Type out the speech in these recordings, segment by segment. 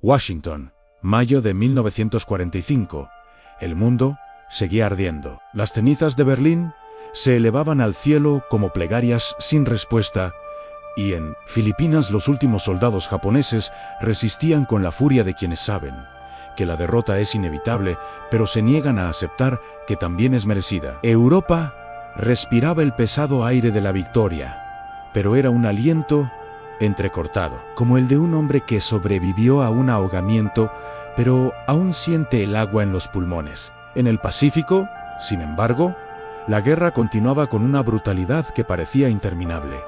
Washington, mayo de 1945. El mundo seguía ardiendo. Las cenizas de Berlín se elevaban al cielo como plegarias sin respuesta, y en Filipinas los últimos soldados japoneses resistían con la furia de quienes saben que la derrota es inevitable, pero se niegan a aceptar que también es merecida. Europa respiraba el pesado aire de la victoria, pero era un aliento entrecortado, como el de un hombre que sobrevivió a un ahogamiento, pero aún siente el agua en los pulmones. En el Pacífico, sin embargo, la guerra continuaba con una brutalidad que parecía interminable.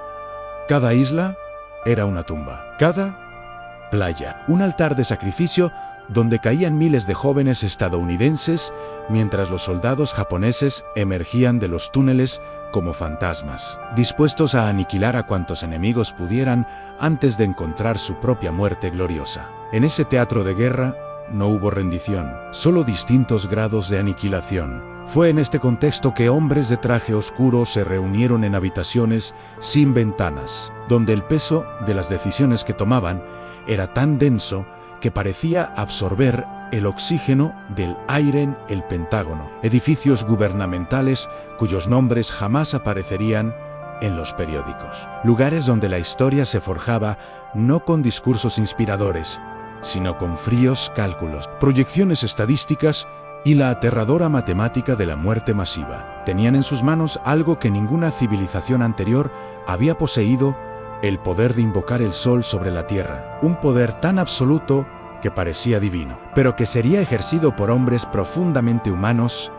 Cada isla era una tumba, cada playa un altar de sacrificio donde caían miles de jóvenes estadounidenses mientras los soldados japoneses emergían de los túneles como fantasmas, dispuestos a aniquilar a cuantos enemigos pudieran antes de encontrar su propia muerte gloriosa. En ese teatro de guerra no hubo rendición, solo distintos grados de aniquilación. Fue en este contexto que hombres de traje oscuro se reunieron en habitaciones sin ventanas, donde el peso de las decisiones que tomaban era tan denso que parecía absorber el oxígeno del aire en el Pentágono, edificios gubernamentales cuyos nombres jamás aparecerían en los periódicos, lugares donde la historia se forjaba no con discursos inspiradores, sino con fríos cálculos, proyecciones estadísticas y la aterradora matemática de la muerte masiva. Tenían en sus manos algo que ninguna civilización anterior había poseído: el poder de invocar el sol sobre la tierra, un poder tan absoluto que parecía divino, pero que sería ejercido por hombres profundamente humanos,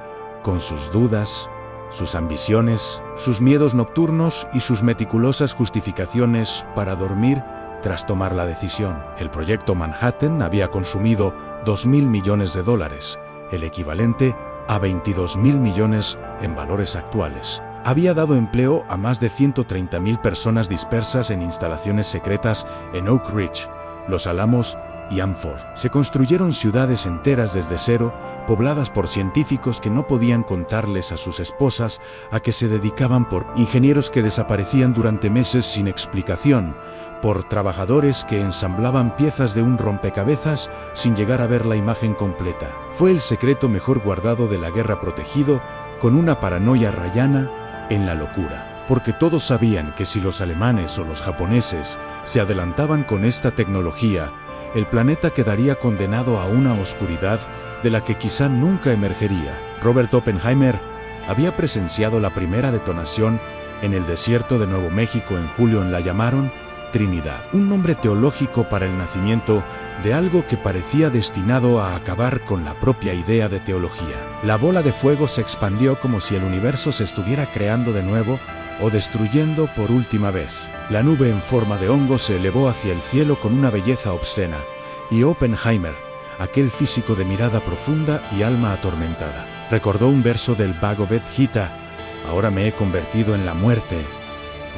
con sus dudas, sus ambiciones, sus miedos nocturnos y sus meticulosas justificaciones para dormir tras tomar la decisión. El proyecto Manhattan había consumido $2.000 millones, el equivalente a 22.000 millones en valores actuales. Había dado empleo a más de 130.000 personas dispersas en instalaciones secretas en Oak Ridge, Los Álamos y Hanford. Se construyeron ciudades enteras desde cero, pobladas por científicos que no podían contarles a sus esposas a qué se dedicaban, por ingenieros que desaparecían durante meses sin explicación, por trabajadores que ensamblaban piezas de un rompecabezas sin llegar a ver la imagen completa. Fue el secreto mejor guardado de la guerra, protegido con una paranoia rayana en la locura, porque todos sabían que si los alemanes o los japoneses se adelantaban con esta tecnología, el planeta quedaría condenado a una oscuridad de la que quizá nunca emergería. Robert Oppenheimer había presenciado la primera detonación en el desierto de Nuevo México en julio. La llamaron Trinidad, un nombre teológico para el nacimiento de algo que parecía destinado a acabar con la propia idea de teología. La bola de fuego se expandió como si el universo se estuviera creando de nuevo o destruyendo por última vez. La nube en forma de hongo se elevó hacia el cielo con una belleza obscena, y Oppenheimer, aquel físico de mirada profunda y alma atormentada, recordó un verso del Bhagavad Gita: ahora me he convertido en la muerte,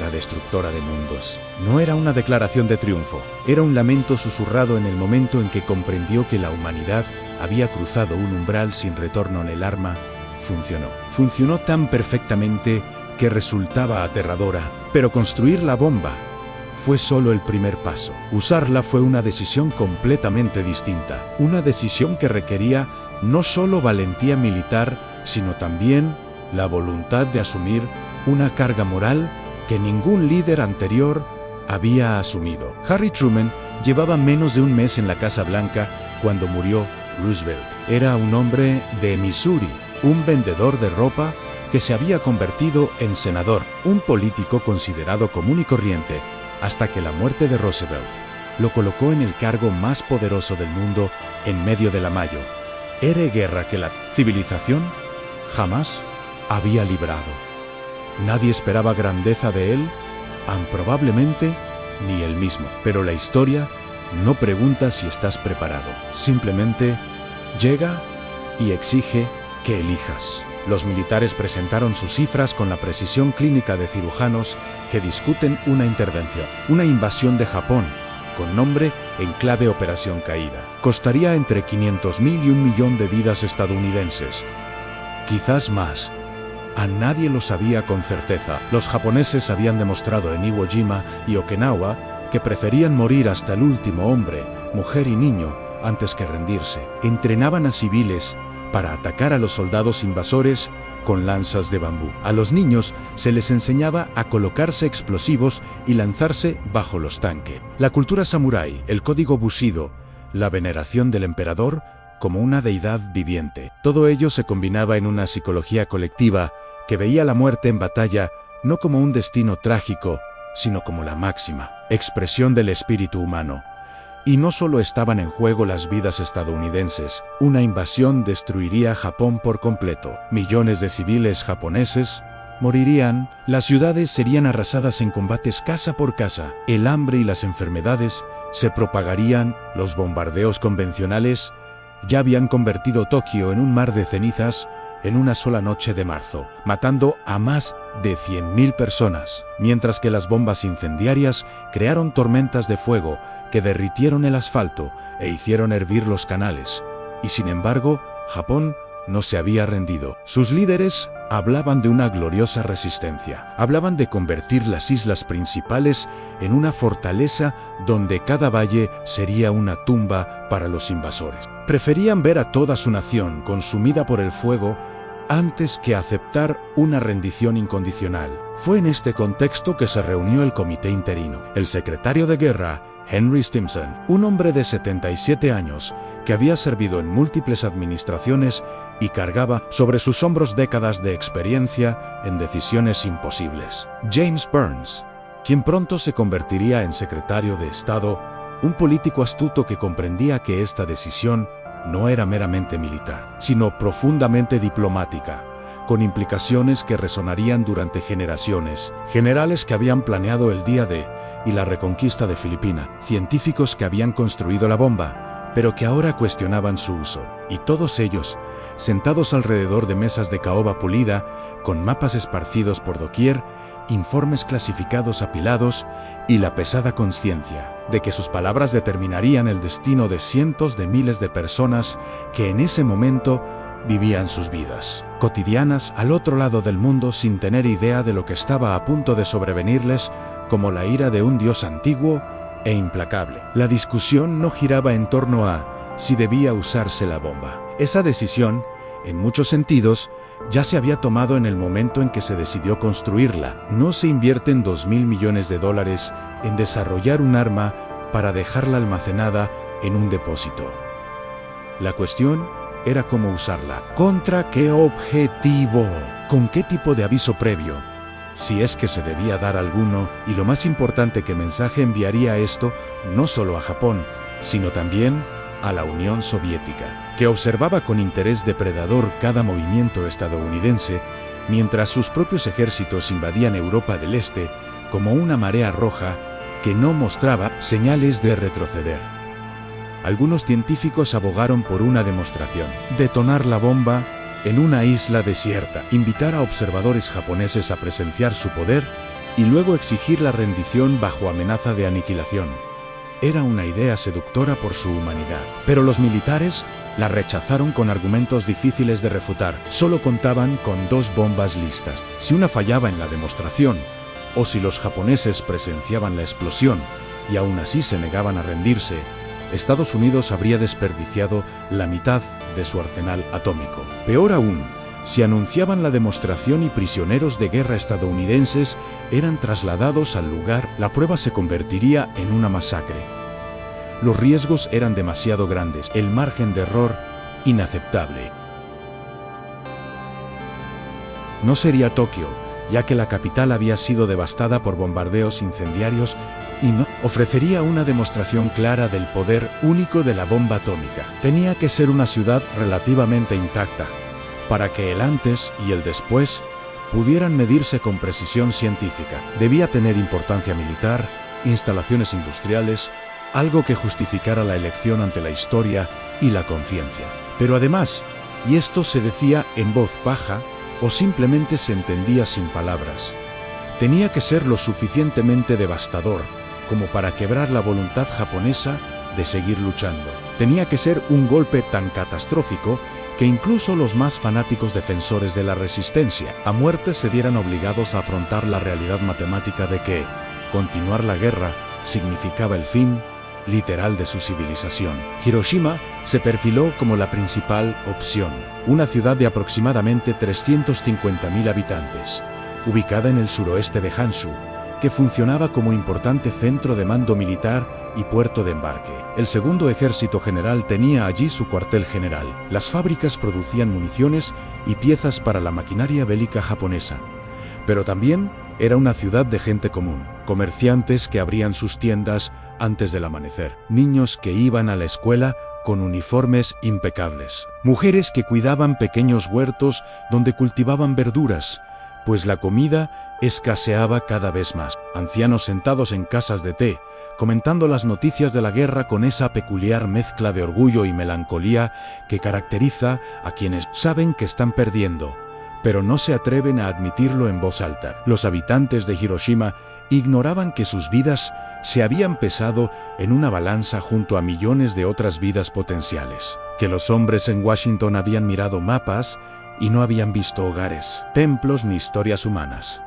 la destructora de mundos. No era una declaración de triunfo, era un lamento susurrado en el momento en que comprendió que la humanidad había cruzado un umbral sin retorno. El arma funcionó tan perfectamente que resultaba aterradora, pero construir la bomba fue solo el primer paso. Usarla fue una decisión completamente distinta, una decisión que requería no solo valentía militar, sino también la voluntad de asumir una carga moral que ningún líder anterior había asumido. Harry Truman llevaba menos de un mes en la Casa Blanca cuando murió Roosevelt. Era un hombre de Missouri, un vendedor de ropa que se había convertido en senador, un político considerado común y corriente, hasta que la muerte de Roosevelt lo colocó en el cargo más poderoso del mundo en medio de la mayor guerra que la civilización jamás había librado. Nadie esperaba grandeza de él, probablemente ni él mismo. Pero la historia no pregunta si estás preparado, simplemente llega y exige que elijas. Los militares presentaron sus cifras con la precisión clínica de cirujanos que discuten una intervención, una invasión de Japón, con nombre en clave Operación Caída. Costaría entre 500.000 y 1 millón de vidas estadounidenses. Quizás más. A nadie lo sabía con certeza. Los japoneses habían demostrado en Iwo Jima y Okinawa que preferían morir hasta el último hombre, mujer y niño antes que rendirse. Entrenaban a civiles para atacar a los soldados invasores con lanzas de bambú. A los niños se les enseñaba a colocarse explosivos y lanzarse bajo los tanques. La cultura samurái, el código Bushido, la veneración del emperador como una deidad viviente. Todo ello se combinaba en una psicología colectiva que veía la muerte en batalla no como un destino trágico, sino como la máxima expresión del espíritu humano. Y no solo estaban en juego las vidas estadounidenses, una invasión destruiría Japón por completo. Millones de civiles japoneses morirían, las ciudades serían arrasadas en combates casa por casa, el hambre y las enfermedades se propagarían, los bombardeos convencionales ya habían convertido Tokio en un mar de cenizas en una sola noche de marzo, matando a más de 100.000 personas, mientras que las bombas incendiarias crearon tormentas de fuego que derritieron el asfalto e hicieron hervir los canales. Y sin embargo, Japón no se había rendido. Sus líderes hablaban de una gloriosa resistencia. Hablaban de convertir las islas principales en una fortaleza donde cada valle sería una tumba para los invasores. Preferían ver a toda su nación consumida por el fuego antes que aceptar una rendición incondicional. Fue en este contexto que se reunió el comité interino. El secretario de guerra, Henry Stimson, un hombre de 77 años que había servido en múltiples administraciones y cargaba sobre sus hombros décadas de experiencia en decisiones imposibles. James Burns, quien pronto se convertiría en secretario de Estado, un político astuto que comprendía que esta decisión no era meramente militar, sino profundamente diplomática, con implicaciones que resonarían durante generaciones. Generales que habían planeado el día D y la reconquista de Filipinas, científicos que habían construido la bomba, pero que ahora cuestionaban su uso, y todos ellos, sentados alrededor de mesas de caoba pulida, con mapas esparcidos por doquier, informes clasificados apilados y la pesada conciencia de que sus palabras determinarían el destino de cientos de miles de personas que en ese momento vivían sus vidas cotidianas al otro lado del mundo sin tener idea de lo que estaba a punto de sobrevenirles, como la ira de un dios antiguo e implacable. La discusión no giraba en torno a si debía usarse la bomba. Esa decisión, en muchos sentidos, ya se había tomado en el momento en que se decidió construirla. No se invierten $2.000 millones en desarrollar un arma para dejarla almacenada en un depósito. La cuestión era cómo usarla. ¿Contra qué objetivo? ¿Con qué tipo de aviso previo? Si es que se debía dar alguno, y lo más importante, ¿qué mensaje enviaría esto no solo a Japón, sino también a la Unión Soviética, que observaba con interés depredador cada movimiento estadounidense, mientras sus propios ejércitos invadían Europa del Este como una marea roja que no mostraba señales de retroceder? Algunos científicos abogaron por una demostración: detonar la bomba en una isla desierta, invitar a observadores japoneses a presenciar su poder y luego exigir la rendición bajo amenaza de aniquilación. Era una idea seductora por su humanidad, pero los militares la rechazaron con argumentos difíciles de refutar. Solo contaban con 2 bombas listas. Si una fallaba en la demostración, o si los japoneses presenciaban la explosión y aún así se negaban a rendirse, Estados Unidos habría desperdiciado la mitad de su arsenal atómico. Peor aún, si anunciaban la demostración y prisioneros de guerra estadounidenses eran trasladados al lugar, la prueba se convertiría en una masacre. Los riesgos eran demasiado grandes, el margen de error inaceptable. No sería Tokio, ya que la capital había sido devastada por bombardeos incendiarios, y no ofrecería una demostración clara del poder único de la bomba atómica. Tenía que ser una ciudad relativamente intacta, para que el antes y el después pudieran medirse con precisión científica. Debía tener importancia militar, instalaciones industriales, algo que justificara la elección ante la historia y la conciencia. Pero además, y esto se decía en voz baja o simplemente se entendía sin palabras, tenía que ser lo suficientemente devastador como para quebrar la voluntad japonesa de seguir luchando. Tenía que ser un golpe tan catastrófico que incluso los más fanáticos defensores de la resistencia a muerte se vieran obligados a afrontar la realidad matemática de que continuar la guerra significaba el fin literal de su civilización. Hiroshima se perfiló como la principal opción, una ciudad de aproximadamente 350.000 habitantes, ubicada en el suroeste de Hanshu, que funcionaba como importante centro de mando militar y puerto de embarque. El Segundo Ejército General tenía allí su cuartel general. Las fábricas producían municiones y piezas para la maquinaria bélica japonesa. Pero también era una ciudad de gente común, comerciantes que abrían sus tiendas antes del amanecer, niños que iban a la escuela con uniformes impecables, mujeres que cuidaban pequeños huertos donde cultivaban verduras, pues la comida escaseaba cada vez más. Ancianos sentados en casas de té, comentando las noticias de la guerra con esa peculiar mezcla de orgullo y melancolía que caracteriza a quienes saben que están perdiendo, pero no se atreven a admitirlo en voz alta. Los habitantes de Hiroshima ignoraban que sus vidas se habían pesado en una balanza junto a millones de otras vidas potenciales, que los hombres en Washington habían mirado mapas y no habían visto hogares, templos ni historias humanas,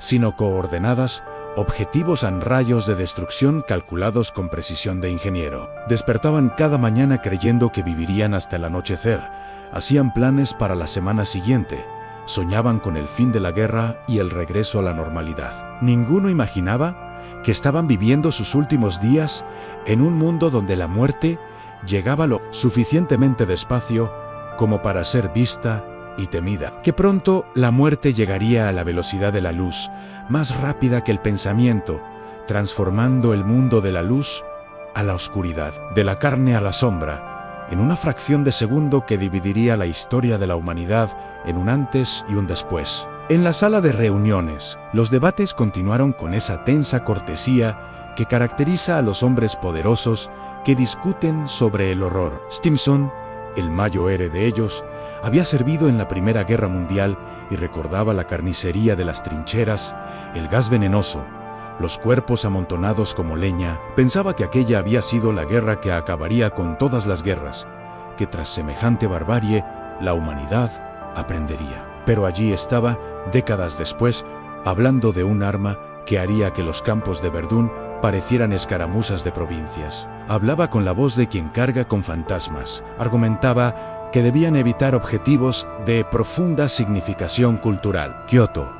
sino coordenadas, objetivos en rayos de destrucción calculados con precisión de ingeniero. Despertaban cada mañana creyendo que vivirían hasta el anochecer, hacían planes para la semana siguiente, soñaban con el fin de la guerra y el regreso a la normalidad. Ninguno imaginaba que estaban viviendo sus últimos días en un mundo donde la muerte llegaba lo suficientemente despacio como para ser vista y temida, que pronto la muerte llegaría a la velocidad de la luz, más rápida que el pensamiento, transformando el mundo de la luz a la oscuridad, de la carne a la sombra, en una fracción de segundo que dividiría la historia de la humanidad en un antes y un después. En la sala de reuniones, los debates continuaron con esa tensa cortesía que caracteriza a los hombres poderosos que discuten sobre el horror. Stimson, el mayor de ellos, había servido en la Primera Guerra Mundial y recordaba la carnicería de las trincheras, el gas venenoso, los cuerpos amontonados como leña. Pensaba que aquella había sido la guerra que acabaría con todas las guerras, que tras semejante barbarie la humanidad aprendería. Pero allí estaba, décadas después, hablando de un arma que haría que los campos de Verdún parecieran escaramuzas de provincias. Hablaba con la voz de quien carga con fantasmas. Argumentaba que debían evitar objetivos de profunda significación cultural. Kioto,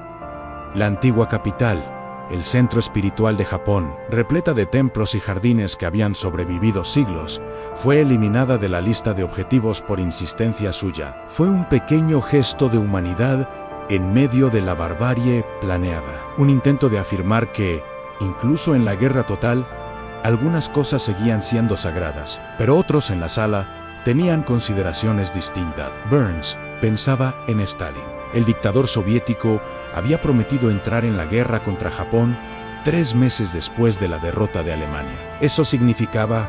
la antigua capital, el centro espiritual de Japón, repleta de templos y jardines que habían sobrevivido siglos, fue eliminada de la lista de objetivos por insistencia suya. Fue un pequeño gesto de humanidad en medio de la barbarie planeada. Un intento de afirmar que, incluso en la guerra total, algunas cosas seguían siendo sagradas, pero otros en la sala tenían consideraciones distintas. Burns pensaba en Stalin. El dictador soviético había prometido entrar en la guerra contra Japón 3 meses después de la derrota de Alemania. Eso significaba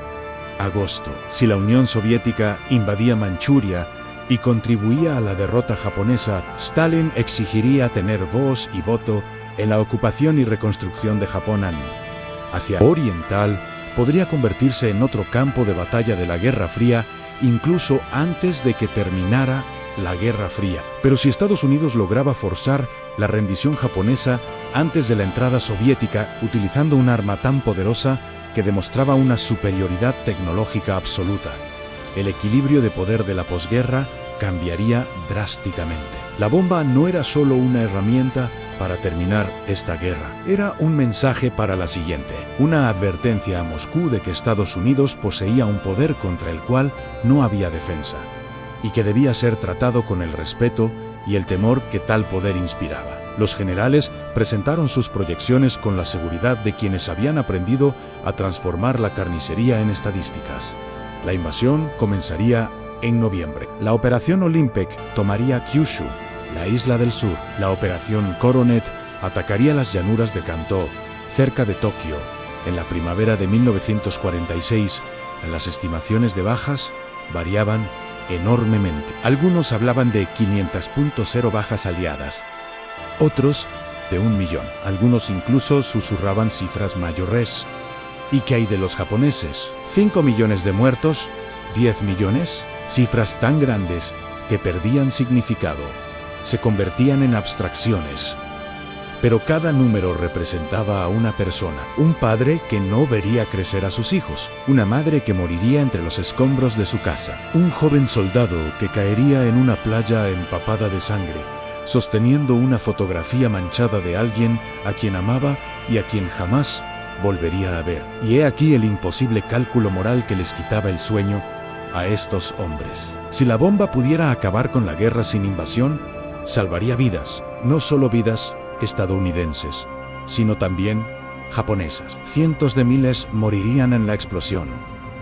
agosto. Si la Unión Soviética invadía Manchuria y contribuía a la derrota japonesa, Stalin exigiría tener voz y voto en la ocupación y reconstrucción de Japón. Hacia oriental podría convertirse en otro campo de batalla de la Guerra Fría, incluso antes de que terminara la Guerra Fría. Pero si Estados Unidos lograba forzar la rendición japonesa antes de la entrada soviética utilizando un arma tan poderosa que demostraba una superioridad tecnológica absoluta, el equilibrio de poder de la posguerra cambiaría drásticamente. La bomba no era solo una herramienta para terminar esta guerra, era un mensaje para la siguiente, una advertencia a Moscú de que Estados Unidos poseía un poder contra el cual no había defensa, y que debía ser tratado con el respeto y el temor que tal poder inspiraba. Los generales presentaron sus proyecciones con la seguridad de quienes habían aprendido a transformar la carnicería en estadísticas. La invasión comenzaría en noviembre. La Operación Olympic tomaría Kyushu, la isla del sur. La Operación Coronet atacaría las llanuras de Kanto, cerca de Tokio, en la primavera de 1946. Las estimaciones de bajas variaban enormemente. Algunos hablaban de 500.0 bajas aliadas, otros de 1 millón. Algunos incluso susurraban cifras mayores. ¿Y qué hay de los japoneses? ¿5 millones de muertos? ¿10 millones? Cifras tan grandes que perdían significado, se convertían en abstracciones. pero cada número representaba a una persona. Un padre que no vería crecer a sus hijos, una madre que moriría entre los escombros de su casa, un joven soldado que caería en una playa empapada de sangre, sosteniendo una fotografía manchada de alguien a quien amaba y a quien jamás volvería a ver. Y he aquí el imposible cálculo moral que les quitaba el sueño a estos hombres. Si la bomba pudiera acabar con la guerra sin invasión, salvaría vidas, no solo vidas estadounidenses, sino también japonesas. Cientos de miles morirían en la explosión.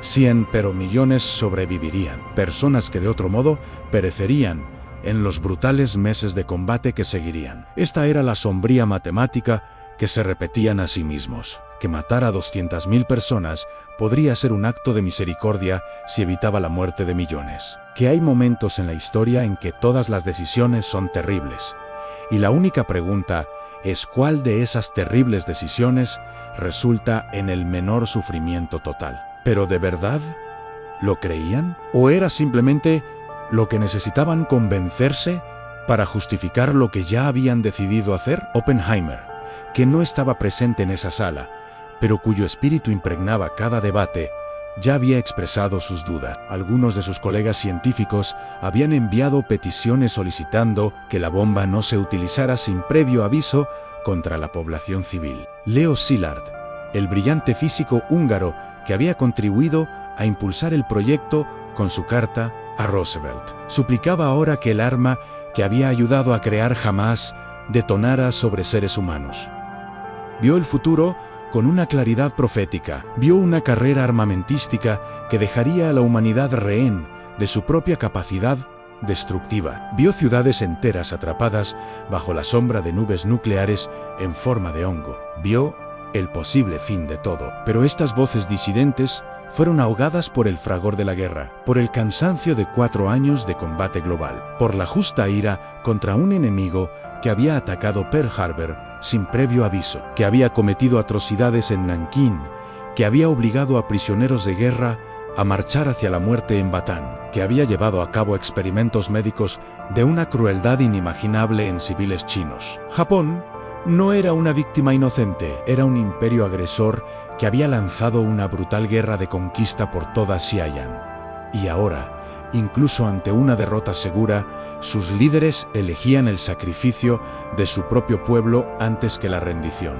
100, pero millones sobrevivirían. Personas que de otro modo perecerían en los brutales meses de combate que seguirían. Esta era la sombría matemática que se repetían a sí mismos, que matar a 200.000 personas podría ser un acto de misericordia si evitaba la muerte de millones. Que hay momentos en la historia en que todas las decisiones son terribles, y la única pregunta es cuál de esas terribles decisiones resulta en el menor sufrimiento total. ¿Pero de verdad lo creían? ¿O era simplemente lo que necesitaban convencerse para justificar lo que ya habían decidido hacer? Oppenheimer, que no estaba presente en esa sala, pero cuyo espíritu impregnaba cada debate, ya había expresado sus dudas. Algunos de sus colegas científicos habían enviado peticiones solicitando que la bomba no se utilizara sin previo aviso contra la población civil. Leo Szilard, el brillante físico húngaro que había contribuido a impulsar el proyecto con su carta a Roosevelt, suplicaba ahora que el arma que había ayudado a crear jamás detonara sobre seres humanos. Vio el futuro con una claridad profética, vio una carrera armamentística que dejaría a la humanidad rehén de su propia capacidad destructiva. Vio ciudades enteras atrapadas bajo la sombra de nubes nucleares en forma de hongo. Vio el posible fin de todo. Pero estas voces disidentes fueron ahogadas por el fragor de la guerra, por el cansancio de 4 años de combate global, por la justa ira contra un enemigo que había atacado Pearl Harbor sin previo aviso, que había cometido atrocidades en Nankín, que había obligado a prisioneros de guerra a marchar hacia la muerte en Batán, que había llevado a cabo experimentos médicos de una crueldad inimaginable en civiles chinos. Japón no era una víctima inocente, era un imperio agresor que había lanzado una brutal guerra de conquista por toda Xi'an. Y ahora, incluso ante una derrota segura, sus líderes elegían el sacrificio de su propio pueblo antes que la rendición.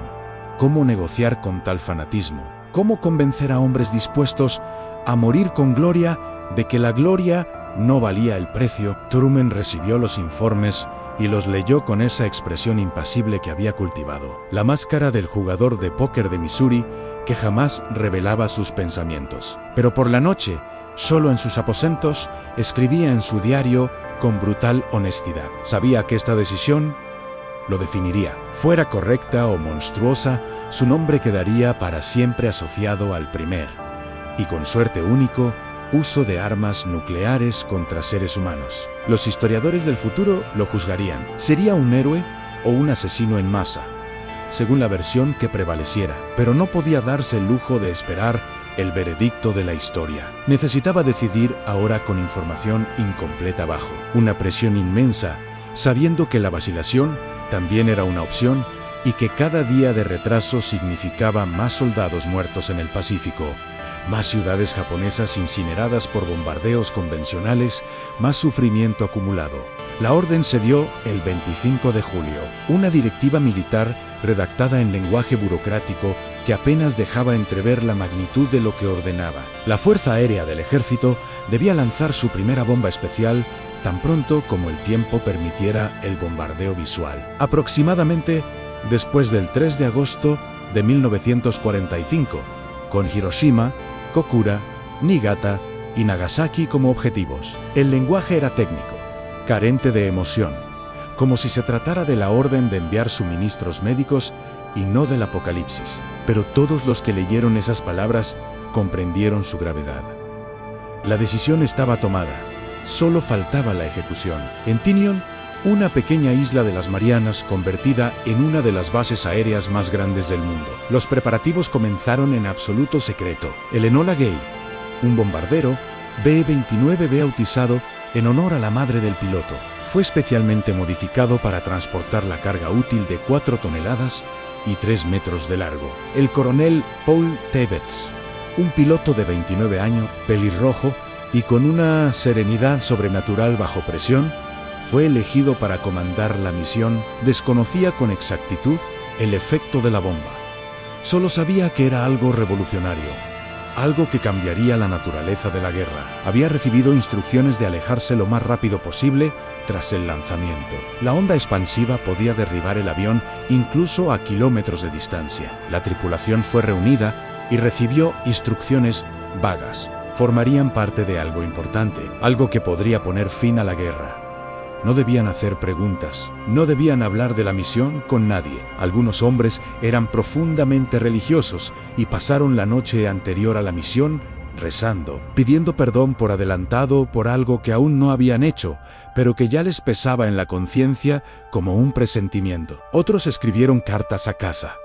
¿Cómo negociar con tal fanatismo? ¿Cómo convencer a hombres dispuestos a morir con gloria de que la gloria no valía el precio? Truman recibió los informes y los leyó con esa expresión impasible que había cultivado, la máscara del jugador de póker de Missouri que jamás revelaba sus pensamientos. Pero por la noche, solo en sus aposentos, escribía en su diario con brutal honestidad. Sabía que esta decisión lo definiría. Fuera correcta o monstruosa, su nombre quedaría para siempre asociado al primer, y con suerte único, uso de armas nucleares contra seres humanos. Los historiadores del futuro lo juzgarían. ¿Sería un héroe o un asesino en masa? Según la versión que prevaleciera, pero no podía darse el lujo de esperar el veredicto de la historia. Necesitaba decidir ahora con información incompleta bajo una presión inmensa, sabiendo que la vacilación también era una opción y que cada día de retraso significaba más soldados muertos en el Pacífico, más ciudades japonesas incineradas por bombardeos convencionales, más sufrimiento acumulado. La orden se dio el 25 de julio, una directiva militar redactada en lenguaje burocrático que apenas dejaba entrever la magnitud de lo que ordenaba. La Fuerza Aérea del Ejército debía lanzar su primera bomba especial tan pronto como el tiempo permitiera el bombardeo visual. Aproximadamente después del 3 de agosto de 1945, con Hiroshima, Kokura, Niigata y Nagasaki como objetivos. El lenguaje era técnico, carente de emoción, como si se tratara de la orden de enviar suministros médicos y no del apocalipsis. Pero todos los que leyeron esas palabras comprendieron su gravedad. La decisión estaba tomada, solo faltaba la ejecución. En Tinian, una pequeña isla de las Marianas convertida en una de las bases aéreas más grandes del mundo. Los preparativos comenzaron en absoluto secreto. El Enola Gay, un bombardero B-29 bautizado en honor a la madre del piloto, fue especialmente modificado para transportar la carga útil de 4 toneladas y 3 metros de largo. El coronel Paul Tibbets, un piloto de 29 años, pelirrojo y con una serenidad sobrenatural bajo presión, fue elegido para comandar la misión. Desconocía con exactitud el efecto de la bomba. Solo sabía que era algo revolucionario, algo que cambiaría la naturaleza de la guerra. Había recibido instrucciones de alejarse lo más rápido posible tras el lanzamiento. La onda expansiva podía derribar el avión incluso a kilómetros de distancia. La tripulación fue reunida y recibió instrucciones vagas. Formarían parte de algo importante, algo que podría poner fin a la guerra. No debían hacer preguntas, no debían hablar de la misión con nadie. Algunos hombres eran profundamente religiosos y pasaron la noche anterior a la misión rezando, pidiendo perdón por adelantado por algo que aún no habían hecho, pero que ya les pesaba en la conciencia como un presentimiento. Otros escribieron cartas a casa,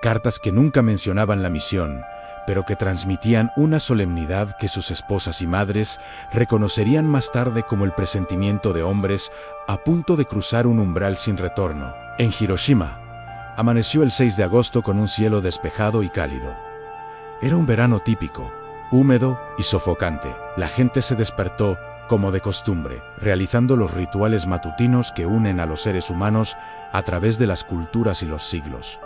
cartas que nunca mencionaban la misión, pero que transmitían una solemnidad que sus esposas y madres reconocerían más tarde como el presentimiento de hombres a punto de cruzar un umbral sin retorno. En Hiroshima, amaneció el 6 de agosto con un cielo despejado y cálido. Era un verano típico, húmedo y sofocante. La gente se despertó, como de costumbre, realizando los rituales matutinos que unen a los seres humanos a través de las culturas y los siglos.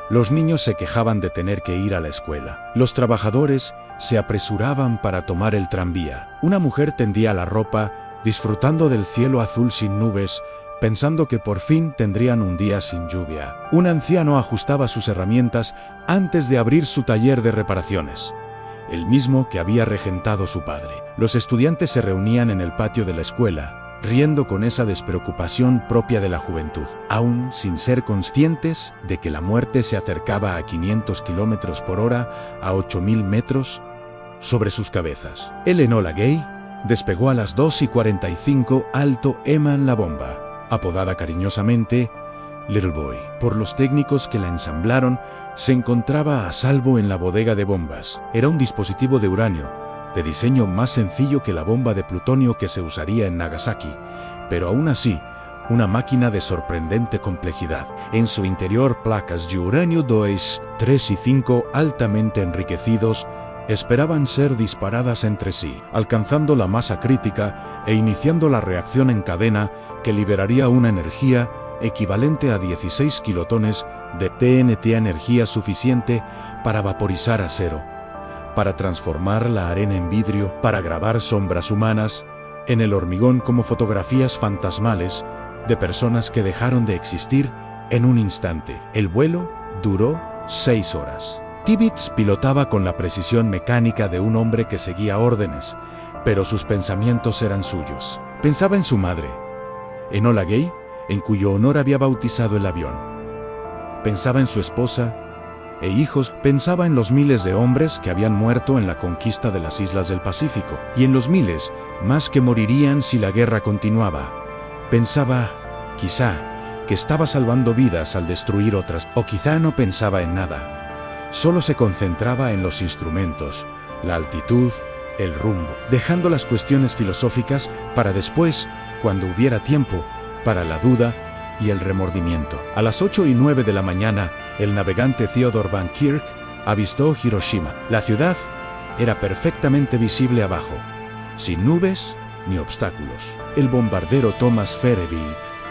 Los niños se quejaban de tener que ir a la escuela. Los trabajadores se apresuraban para tomar el tranvía. Una mujer tendía la ropa, disfrutando del cielo azul sin nubes, pensando que por fin tendrían un día sin lluvia. Un anciano ajustaba sus herramientas antes de abrir su taller de reparaciones, el mismo que había regentado su padre. Los estudiantes se reunían en el patio de la escuela, riendo con esa despreocupación propia de la juventud, aún sin ser conscientes de que la muerte se acercaba a 500 kilómetros por hora, a 8.000 metros, sobre sus cabezas. El Enola Gay despegó a las 2:45 alto Eman la bomba, apodada cariñosamente Little Boy por los técnicos que la ensamblaron. Se encontraba a salvo en la bodega de bombas. Era un dispositivo de uranio, de diseño más sencillo que la bomba de plutonio que se usaría en Nagasaki, pero aún así, una máquina de sorprendente complejidad. En su interior, placas de uranio 2, 3 y 5 altamente enriquecidos esperaban ser disparadas entre sí, alcanzando la masa crítica e iniciando la reacción en cadena que liberaría una energía equivalente a 16 kilotones de TNT, energía suficiente para vaporizar acero, para transformar la arena en vidrio, para grabar sombras humanas en el hormigón como fotografías fantasmales de personas que dejaron de existir en un instante. El vuelo duró 6 horas. Tibbets pilotaba con la precisión mecánica de un hombre que seguía órdenes, pero sus pensamientos eran suyos. Pensaba en su madre, Enola Gay, en cuyo honor había bautizado el avión. Pensaba en su esposa e hijos, pensaba en los miles de hombres que habían muerto en la conquista de las islas del Pacífico, y en los miles más que morirían si la guerra continuaba. Pensaba, quizá, que estaba salvando vidas al destruir otras, o quizá no pensaba en nada. Solo se concentraba en los instrumentos, la altitud, el rumbo, dejando las cuestiones filosóficas para después, cuando hubiera tiempo, para la duda y el remordimiento. A las 8:09 de la mañana, el navegante Theodore Van Kirk avistó Hiroshima. La ciudad era perfectamente visible abajo, sin nubes ni obstáculos. El bombardero Thomas Ferriby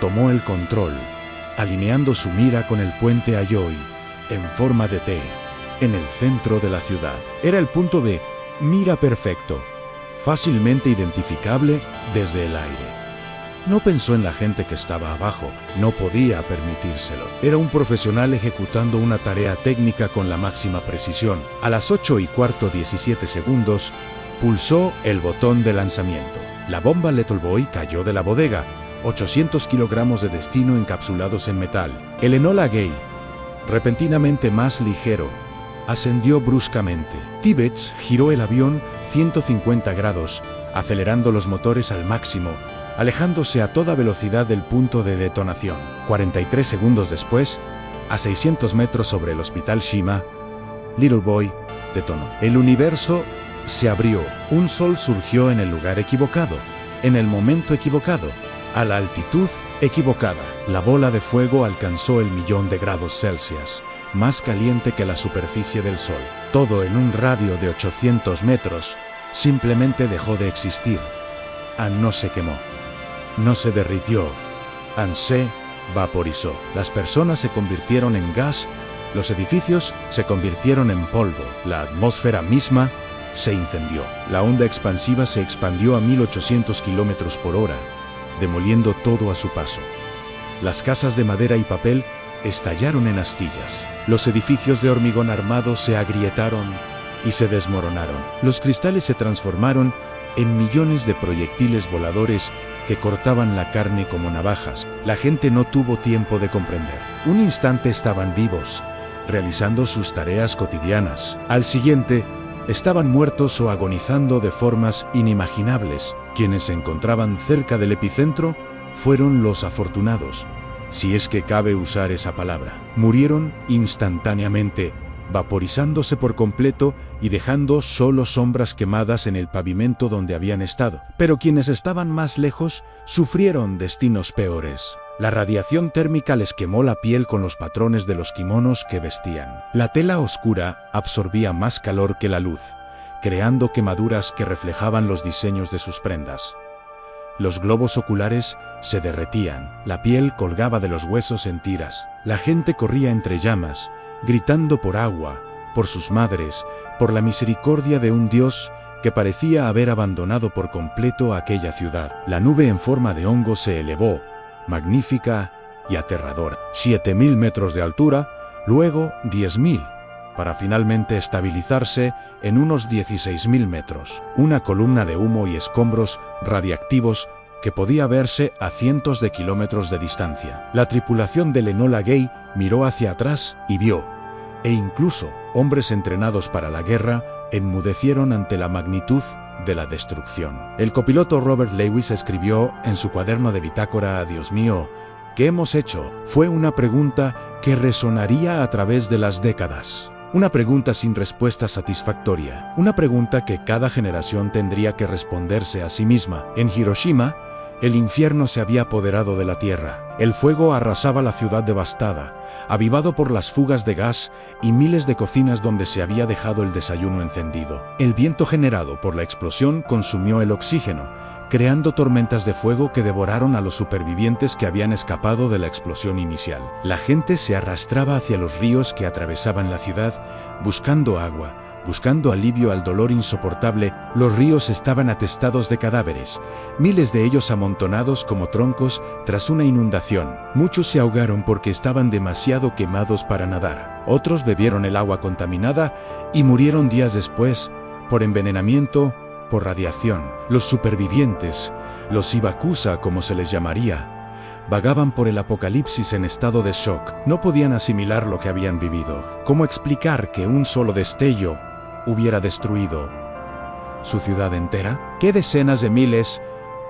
tomó el control, alineando su mira con el puente Ayoi, en forma de T, en el centro de la ciudad. Era el punto de mira perfecto, fácilmente identificable desde el aire. No pensó en la gente que estaba abajo, no podía permitírselo. Era un profesional ejecutando una tarea técnica con la máxima precisión. A las 8:17 pulsó el botón de lanzamiento. La bomba Little Boy cayó de la bodega, 800 kilogramos de destino encapsulados en metal. El Enola Gay, repentinamente más ligero, ascendió bruscamente. Tibbets giró el avión 150 grados, acelerando los motores al máximo, alejándose a toda velocidad del punto de detonación. 43 segundos después, a 600 metros sobre el Hospital Shima, Little Boy detonó. El universo se abrió. Un sol surgió en el lugar equivocado, en el momento equivocado. a la altitud equivocada. La bola de fuego alcanzó el 1.000.000 de grados Celsius, más caliente que la superficie del Sol. Todo en un radio de 800 metros simplemente dejó de existir. No se quemó, no se derritió, se vaporizó. Las personas se convirtieron en gas, los edificios se convirtieron en polvo, la atmósfera misma se incendió. La onda expansiva se expandió a 1.800 kilómetros por hora, demoliendo todo a su paso. Las casas de madera y papel estallaron en astillas. Los edificios de hormigón armado se agrietaron y se desmoronaron. Los cristales se transformaron en millones de proyectiles voladores que cortaban la carne como navajas. La gente no tuvo tiempo de comprender. Un instante estaban vivos, realizando sus tareas cotidianas. Al siguiente, estaban muertos o agonizando de formas inimaginables. Quienes se encontraban cerca del epicentro fueron los afortunados, si es que cabe usar esa palabra. Murieron instantáneamente, vaporizándose por completo y dejando solo sombras quemadas en el pavimento donde habían estado. Pero quienes estaban más lejos sufrieron destinos peores. La radiación térmica les quemó la piel con los patrones de los kimonos que vestían. La tela oscura absorbía más calor que la luz, creando quemaduras que reflejaban los diseños de sus prendas. Los globos oculares se derretían, la piel colgaba de los huesos en tiras. La gente corría entre llamas, gritando por agua, por sus madres, por la misericordia de un Dios que parecía haber abandonado por completo aquella ciudad. La nube en forma de hongo se elevó, magnífica y aterradora. 7.000 metros de altura, luego 10.000, para finalmente estabilizarse en unos 16.000 metros. Una columna de humo y escombros radiactivos que podía verse a cientos de kilómetros de distancia. La tripulación del Enola Gay miró hacia atrás y vio, e incluso hombres entrenados para la guerra, enmudecieron ante la magnitud de la destrucción. El copiloto Robert Lewis escribió en su cuaderno de bitácora: Dios mío, ¿qué hemos hecho? Fue una pregunta que resonaría a través de las décadas. Una pregunta sin respuesta satisfactoria. Una pregunta que cada generación tendría que responderse a sí misma. En Hiroshima, el infierno se había apoderado de la tierra. El fuego arrasaba la ciudad devastada, avivado por las fugas de gas y miles de cocinas donde se había dejado el desayuno encendido. El viento generado por la explosión consumió el oxígeno, creando tormentas de fuego que devoraron a los supervivientes que habían escapado de la explosión inicial. La gente se arrastraba hacia los ríos que atravesaban la ciudad, buscando agua, buscando alivio al dolor insoportable. Los ríos estaban atestados de cadáveres, miles de ellos amontonados como troncos tras una inundación. Muchos se ahogaron porque estaban demasiado quemados para nadar. Otros bebieron el agua contaminada y murieron días después, por envenenamiento, por radiación. Los supervivientes, los Hibakusa como se les llamaría, vagaban por el apocalipsis en estado de shock. No podían asimilar lo que habían vivido. ¿Cómo explicar que un solo destello hubiera destruido su ciudad entera? ¿Qué decenas de miles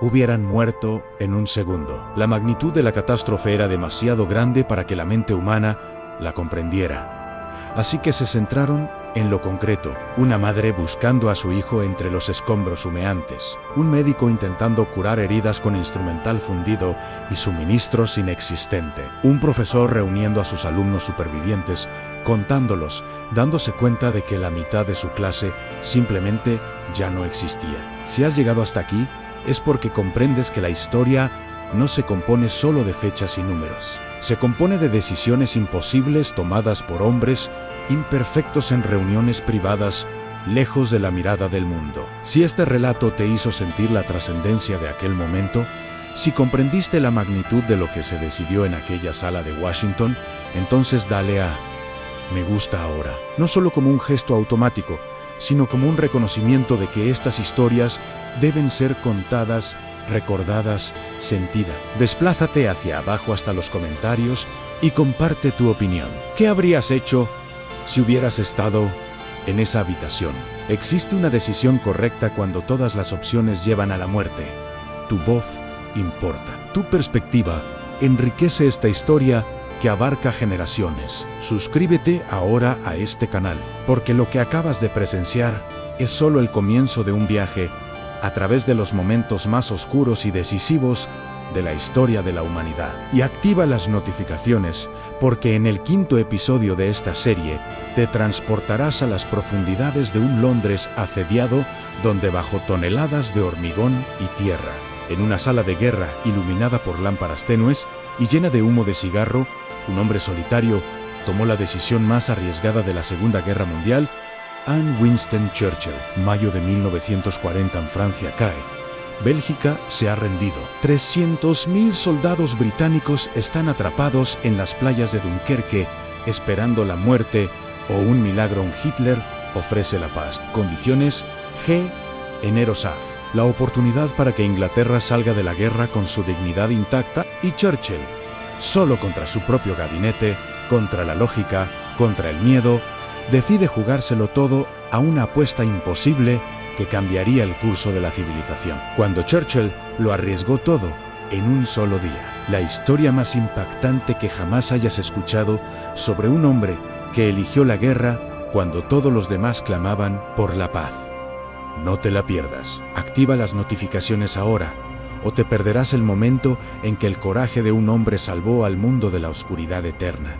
hubieran muerto en un segundo? La magnitud de la catástrofe era demasiado grande para que la mente humana la comprendiera. Así que se centraron en lo concreto: una madre buscando a su hijo entre los escombros humeantes, un médico intentando curar heridas con instrumental fundido y suministros inexistente, un profesor reuniendo a sus alumnos supervivientes, contándolos, dándose cuenta de que la mitad de su clase simplemente ya no existía. Si has llegado hasta aquí, es porque comprendes que la historia no se compone solo de fechas y números. Se compone de decisiones imposibles tomadas por hombres imperfectos en reuniones privadas, lejos de la mirada del mundo. Si este relato te hizo sentir la trascendencia de aquel momento, si comprendiste la magnitud de lo que se decidió en aquella sala de Washington, entonces dale a me gusta ahora. No solo como un gesto automático, sino como un reconocimiento de que estas historias deben ser contadas, recordadas, sentidas. Desplázate hacia abajo hasta los comentarios y comparte tu opinión. ¿Qué habrías hecho si hubieras estado en esa habitación? Existe una decisión correcta cuando todas las opciones llevan a la muerte. Tu voz importa. Tu perspectiva enriquece esta historia que abarca generaciones. Suscríbete ahora a este canal, porque lo que acabas de presenciar es solo el comienzo de un viaje a través de los momentos más oscuros y decisivos de la historia de la humanidad. Y activa las notificaciones, porque en el 5º episodio de esta serie te transportarás a las profundidades de un Londres asediado, donde bajo toneladas de hormigón y tierra, en una sala de guerra iluminada por lámparas tenues y llena de humo de cigarro, un hombre solitario tomó la decisión más arriesgada de la Segunda Guerra Mundial. Anne Winston Churchill. Mayo de 1940 en Francia cae. Bélgica se ha rendido. 300.000 soldados británicos están atrapados en las playas de Dunkerque, esperando la muerte o un milagro. Hitler ofrece la paz. Condiciones G. Enero SAF. La oportunidad para que Inglaterra salga de la guerra con su dignidad intacta, y Churchill, solo contra su propio gabinete, contra la lógica, contra el miedo, decide jugárselo todo a una apuesta imposible que cambiaría el curso de la civilización. Cuando Churchill lo arriesgó todo en un solo día. La historia más impactante que jamás hayas escuchado sobre un hombre que eligió la guerra cuando todos los demás clamaban por la paz. No te la pierdas. Activa las notificaciones ahora, o te perderás el momento en que el coraje de un hombre salvó al mundo de la oscuridad eterna.